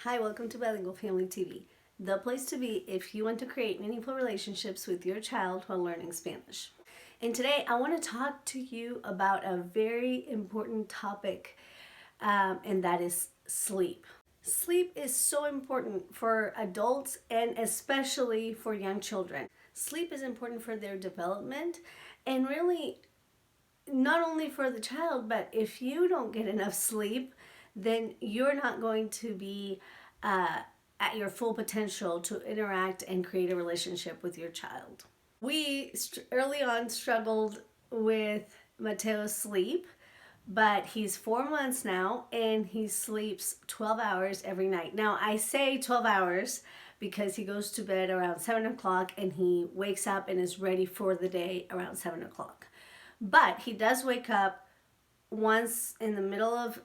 Hi, welcome to Bilingual Family TV, the place to be if you want to create meaningful relationships with your child while learning Spanish. And today I want to talk to you about a very important topic, and that is sleep. Sleep is so important for adults and especially for young children. Sleep is important for their development and really not only for the child, but if you don't get enough sleep, then you're not going to be at your full potential to interact and create a relationship with your child. We early on struggled with Mateo's sleep, but he's 4 months now and he sleeps 12 hours every night. Now, I say 12 hours because he goes to bed around 7 o'clock and he wakes up and is ready for the day around 7 o'clock. But he does wake up once in the middle of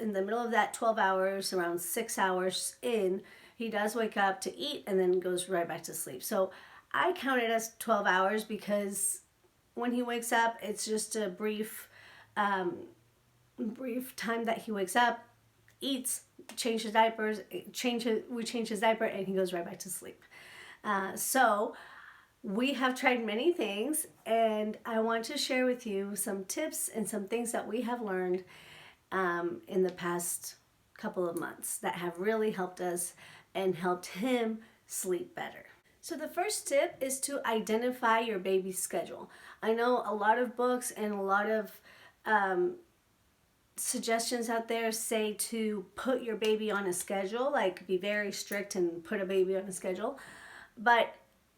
that 12 hours, around 6 hours in. He does wake up to eat and then goes right back to sleep. So I count it as 12 hours because when he wakes up, it's just a brief time that he wakes up, eats, changes diapers, we change his diaper, and he goes right back to sleep. So we have tried many things, and I want to share with you some tips and some things that we have learned in the past couple of months that have really helped us and helped him sleep better. So the first tip is to identify your baby's schedule. I know a lot of books and a lot of suggestions out there say to put your baby on a schedule, like be very strict and put a baby on a schedule. But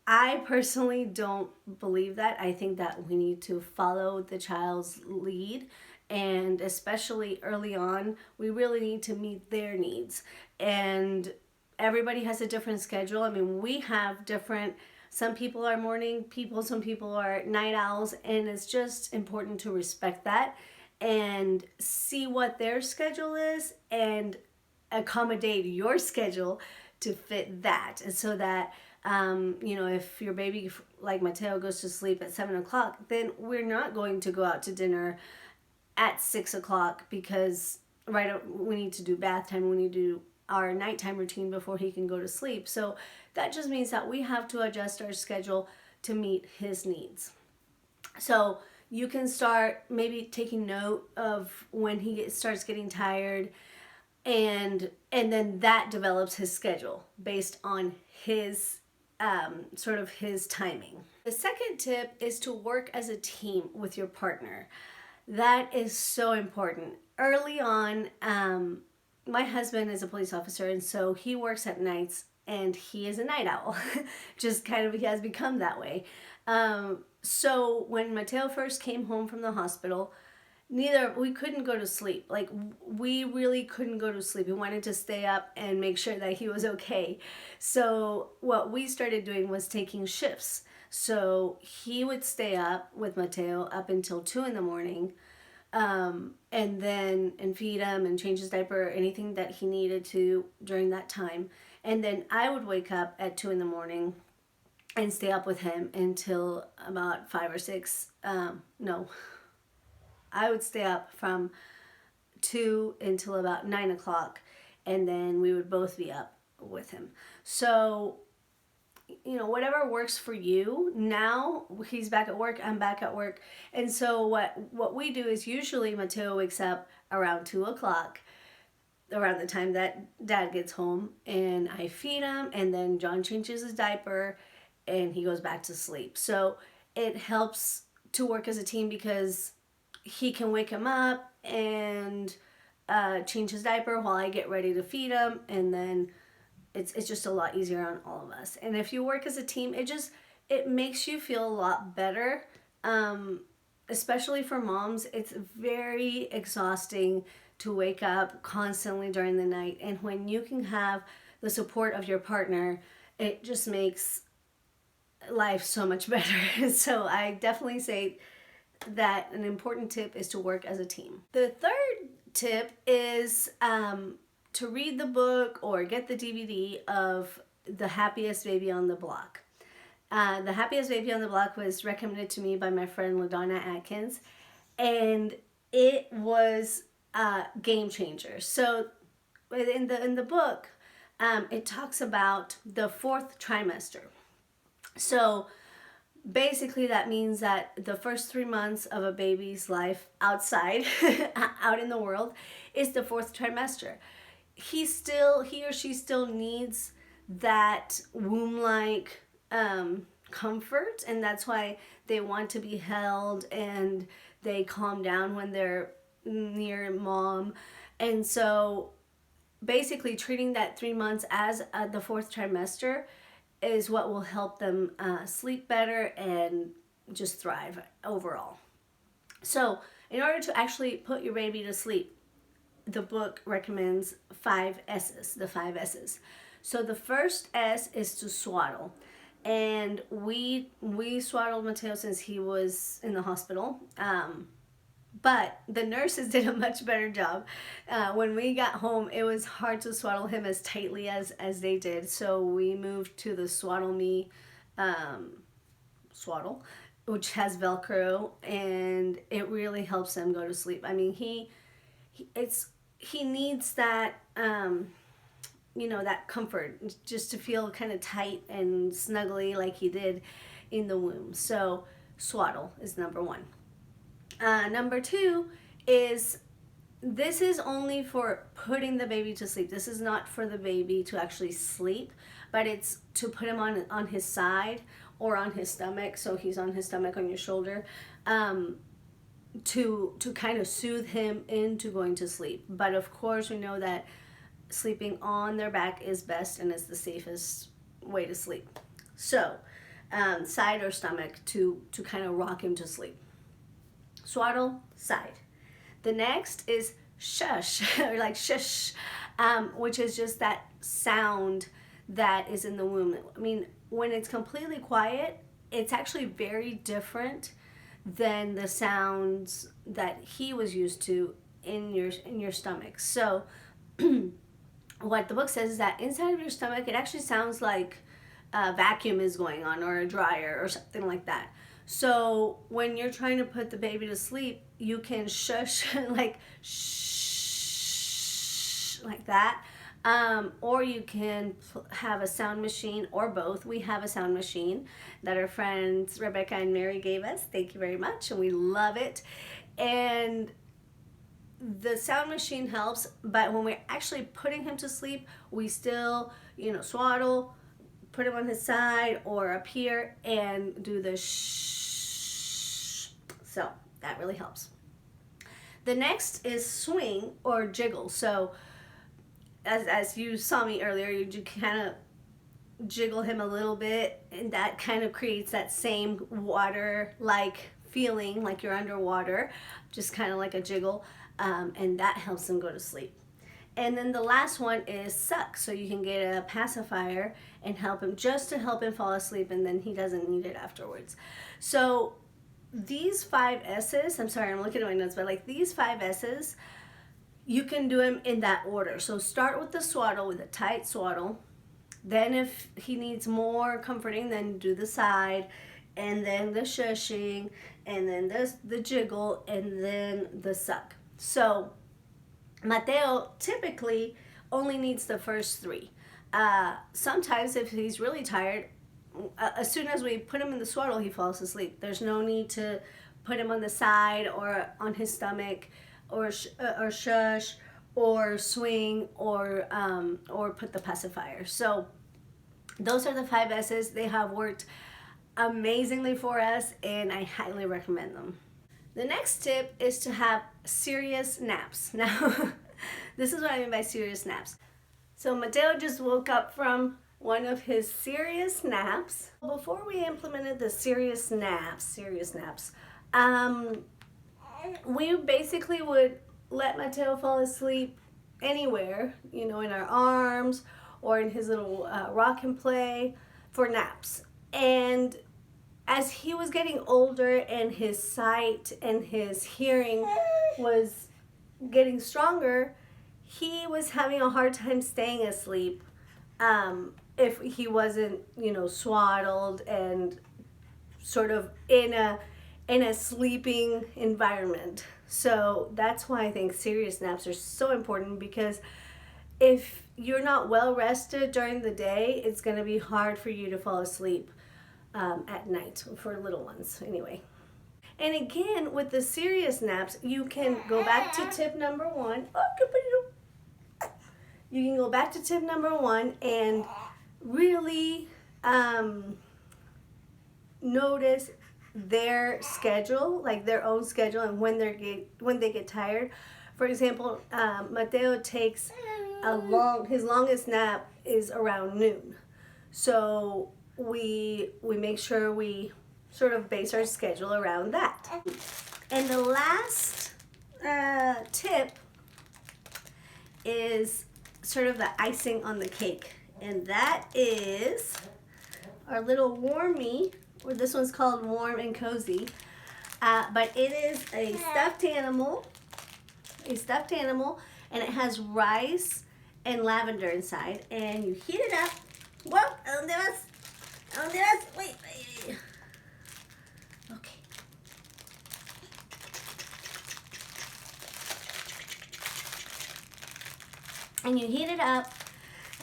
I personally don't believe that. I think that we need to follow the child's lead, and especially early on, we really need to meet their needs. And everybody has a different schedule. I mean, we have different, some people are morning people, some people are night owls, and it's just important to respect that and see what their schedule is and accommodate your schedule to fit that. And so that if your baby, like Mateo, goes to sleep at 7 o'clock, then we're not going to go out to dinner at 6 o'clock because we need to do bath time, we need to do our nighttime routine before he can go to sleep. So that just means that we have to adjust our schedule to meet his needs. So you can start maybe taking note of when he starts getting tired, and then that develops his schedule based on his sort of his timing. The second tip is to work as a team with your partner. That is so important. Early on, my husband is a police officer, and so he works at nights, and he is a night owl. Just kind of, he has become that way. So when Mateo first came home from the hospital, we couldn't go to sleep. Like, we really couldn't go to sleep. We wanted to stay up and make sure that he was okay. So what we started doing was taking shifts. So he would stay up with Mateo up until 2 in the morning, and feed him and change his diaper, anything that he needed to during that time. And then I would wake up at 2 in the morning and stay up with him until about 5 or 6. I would stay up from 2 until about 9 o'clock, and then we would both be up with him. So, whatever works for you. Now he's back at work, I'm back at work. And so what we do is usually Mateo wakes up around 2 o'clock, around the time that Dad gets home, and I feed him, and then John changes his diaper, and he goes back to sleep. So it helps to work as a team because he can wake him up and change his diaper while I get ready to feed him, and then it's just a lot easier on all of us. And if you work as a team, it makes you feel a lot better. Especially for moms, it's very exhausting to wake up constantly during the night. And when you can have the support of your partner, it just makes life so much better. So I definitely say that an important tip is to work as a team. The third tip is to read the book or get the DVD of The Happiest Baby on the Block. The Happiest Baby on the Block was recommended to me by my friend LaDonna Atkins, and it was a game changer. So in the book, it talks about the fourth trimester. So basically that means that the first 3 months of a baby's life outside, out in the world, is the fourth trimester. He or she still needs that womb-like comfort, and that's why they want to be held, and they calm down when they're near mom. And so basically treating that 3 months as the fourth trimester is what will help them sleep better and just thrive overall. So in order to actually put your baby to sleep, the book recommends 5 S's, the 5 S's. So the first S is to swaddle. And we swaddled Mateo since he was in the hospital. But the nurses did a much better job. When we got home, it was hard to swaddle him as tightly as they did. So we moved to the Swaddle Me swaddle, which has Velcro, and it really helps him go to sleep. I mean, he needs that, that comfort, just to feel kind of tight and snuggly like he did in the womb. So swaddle is number 1. Number 2 is, this is only for putting the baby to sleep. This is not for the baby to actually sleep, but it's to put him on his side or on his stomach. So he's on his stomach on your shoulder, to kind of soothe him into going to sleep. But of course, we know that sleeping on their back is best and is the safest way to sleep. So side or stomach to kind of rock him to sleep. Swaddle, side. The next is shush, or like shush, which is just that sound that is in the womb. I mean, when it's completely quiet, it's actually very different than the sounds that he was used to in your stomach. So what the book says is that inside of your stomach, it actually sounds like a vacuum is going on, or a dryer, or something like that. So when you're trying to put the baby to sleep, you can shush, like shh, like that. Or you can have a sound machine, or both. We have a sound machine that our friends Rebecca and Mary gave us. Thank you very much, and we love it. And the sound machine helps, but when we're actually putting him to sleep, we still, swaddle, put him on his side or up here, and do the shh. So that really helps. The next is swing or jiggle. So as you saw me earlier, you kind of jiggle him a little bit, and that kind of creates that same water-like feeling, like you're underwater, just kind of like a jiggle, and that helps him go to sleep. And then the last one is suck. So you can get a pacifier and help him, just to help him fall asleep, and then he doesn't need it afterwards. So these 5 S's, I'm sorry, I'm looking at my notes, but like these 5 S's, you can do them in that order. So start with the swaddle, with a tight swaddle. Then if he needs more comforting, then do the side, and then the shushing, and then the jiggle, and then the suck. So Mateo typically only needs the first 3. Sometimes if he's really tired, as soon as we put him in the swaddle, he falls asleep. There's no need to put him on the side or on his stomach, or shush, or swing, or put the pacifier. So those are the 5 S's. They have worked amazingly for us, and I highly recommend them. The next tip is to have serious naps. Now, this is what I mean by serious naps. So Mateo just woke up from one of his serious naps. Before we implemented the serious naps, we basically would let Mateo fall asleep anywhere, in our arms or in his little rock and play for naps. And as he was getting older and his sight and his hearing was getting stronger, he was having a hard time staying asleep if he wasn't, swaddled and sort of in a sleeping environment. So that's why I think serious naps are so important, because if you're not well rested during the day, it's going to be hard for you to fall asleep at night for little ones anyway. And again, with the serious naps, you can go back to tip number one. You can go back to tip number one and really notice their schedule, like their own schedule, and when they get tired. For example, Mateo takes his longest nap is around noon, so we make sure we sort of base our schedule around that. And the last tip is sort of the icing on the cake, and that is our little warmie, or this one's called Warm and Cozy, but it is a stuffed animal, and it has rice and lavender inside, and you heat it up. Whoa, ¿a dónde vas? ¿A dónde vas? Wait. Okay. And you heat it up,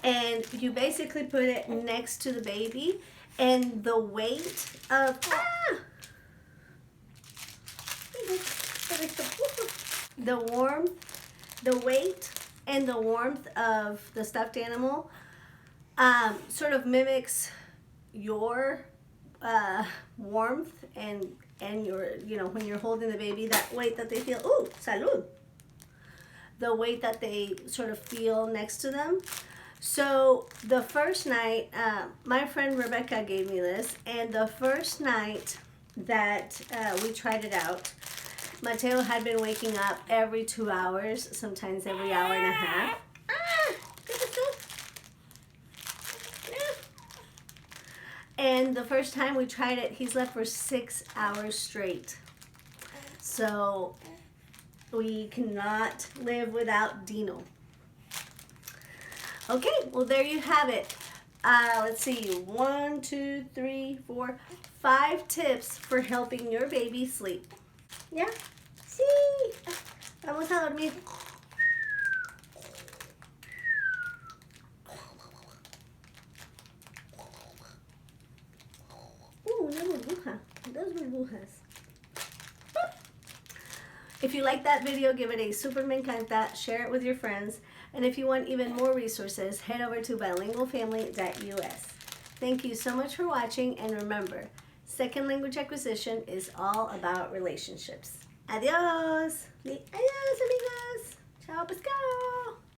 and you basically put it next to the baby, and the weight of the weight and the warmth of the stuffed animal sort of mimics your warmth and your, when you're holding the baby, that weight that they feel. Ooh, salud. The weight that they sort of feel next to them. So the first night, my friend Rebecca gave me this, and the first night that we tried it out, Mateo had been waking up every 2 hours, sometimes every hour and a half. And the first time we tried it, he slept for 6 hours straight. So we cannot live without Dino. Okay, well, there you have it. Let's see, 1, 2, 3, 4, 5 tips for helping your baby sleep. Yeah? Sí. Vamos a dormir. Una burbuja. Dos burbujas. If you like that video, give it a super me encanta, share it with your friends, and if you want even more resources, head over to bilingualfamily.us. Thank you so much for watching, and remember, second language acquisition is all about relationships. Adios! Adios, amigos!